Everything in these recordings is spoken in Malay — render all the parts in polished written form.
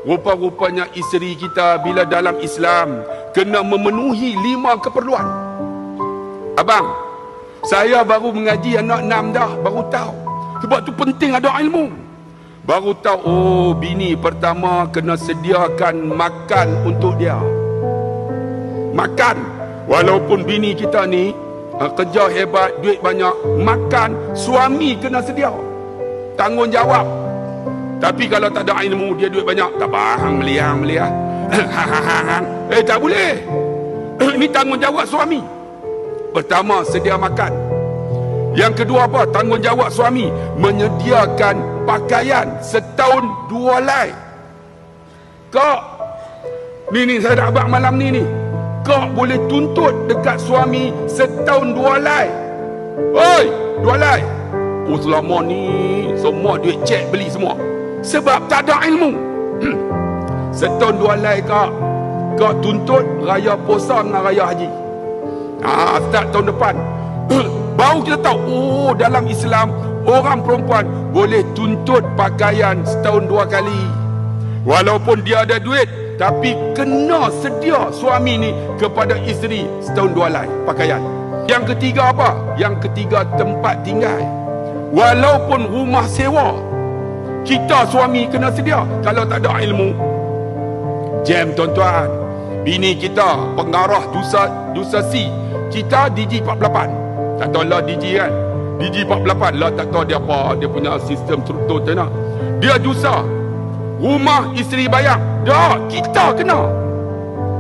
rupa-rupanya isteri kita bila dalam Islam kena memenuhi 5 keperluan. Abang, saya baru mengaji anak 6 dah, baru tahu. Sebab tu penting ada ilmu. Baru tahu, oh, bini pertama kena sediakan makan untuk dia. Makan. Walaupun bini kita ni kerja hebat, duit banyak, makan, suami kena sedia. Tanggungjawab. Tapi kalau tak ada ilmu, dia duit banyak, tak faham melihat. Tak boleh. Ini tanggungjawab suami. Pertama, sedia makan. Yang kedua apa? Tanggungjawab suami menyediakan pakaian setahun 2 lai. Kak, ni saya dah abang malam ni. Kak boleh tuntut dekat suami setahun 2 lai. Oi, 2 lai. Oh, selama ni semua duit cek beli semua. Sebab tak ada ilmu. Setahun 2 lai kak tuntut raya puasa dengan raya haji. Start tahun depan. Baru kita tahu, oh, dalam Islam orang perempuan boleh tuntut pakaian setahun 2 kali. Walaupun dia ada duit, tapi kena sedia suami ni kepada isteri setahun 2 lai pakaian. Yang ketiga apa? Yang ketiga, tempat tinggal. Walaupun rumah sewa, kita suami kena sedia. Kalau tak ada ilmu, jam tuan-tuan, bini kita pengarah dusa si, kita DG 48. Tak tahu lah DG kan, DG 48 lah, tak tahu dia apa, dia punya sistem struktur tu nak. Dia dusa, rumah isteri bayar, dah kita kena.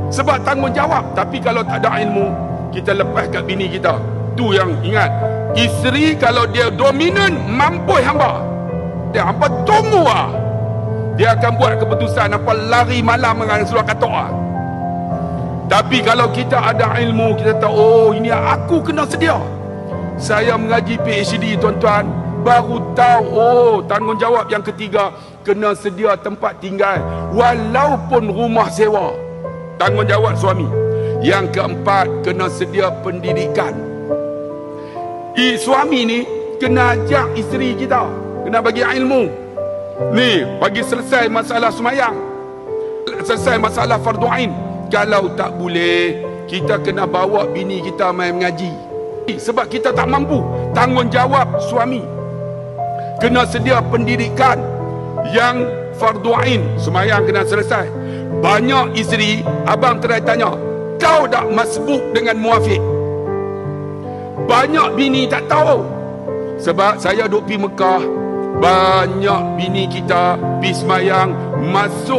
Sebab tanggungjawab. Tapi kalau tak ada ilmu, kita lepas kat bini kita. Tu yang ingat, isteri kalau dia dominan, mampu hamba. Dia hampa tunggu lah. Dia akan buat keputusan apa lari malam dengan seluar katok lah. Tapi kalau kita ada ilmu, kita tahu, oh, ini aku kena sedia. Saya mengaji PhD tuan-tuan, baru tahu, oh, tanggungjawab yang ketiga kena sedia tempat tinggal walaupun rumah sewa. Tanggungjawab suami. Yang keempat, kena sedia pendidikan. Suami ni kena ajak isteri kita, kena bagi ilmu. Ni, bagi selesai masalah semayang, selesai masalah fardu ain. Kalau tak boleh, kita kena bawa bini kita main mengaji. Sebab kita tak mampu. Tanggungjawab suami. Kena sedia pendidikan. Yang fardu ain, semayang kena selesai. Banyak isteri, abang try tanya, kau tak masbuk dengan muafiq? Banyak bini tak tahu. Sebab saya duduk pergi Mekah, banyak bini kita pergi semayang masuk